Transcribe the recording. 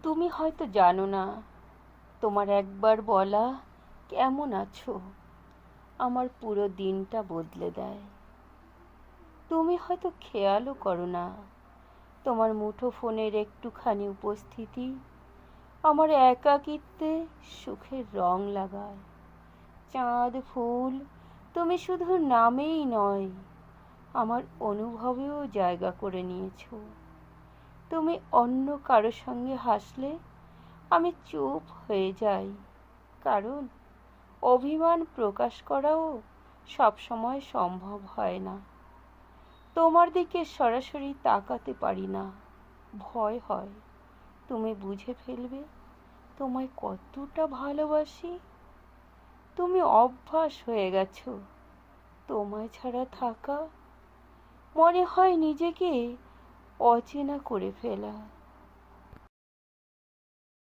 তুমি হয়তো জানো না, তোমার একবার বলা কেমন আছো আমার পুরো দিনটা বদলে দেয়। তুমি হয়তো খেয়ালও করো না, তোমার মুঠো ফোনের একটুখানি উপস্থিতি আমার একাকিত্বে সুখের রং লাগায়। চাঁদ ফুল তুমি শুধু নামেই নয়, আমার অনুভবেও জায়গা করে নিয়েছো। তুমি অন্য কারো সঙ্গে হাসলে আমি চুপ হয়ে যাই, কারণ অভিমান প্রকাশ করাও সবসময় সম্ভব হয় না। তোমার দিকে সরাসরি তাকাতে পারি না, ভয় হয় তুমি বুঝে ফেলবে তোমায় কতটা ভালোবাসি। তুমি অভ্যাস হয়ে গেছো তোমায় ছাড়া থাকা, মনে হয় নিজেকে অচেনা করে ফেলা।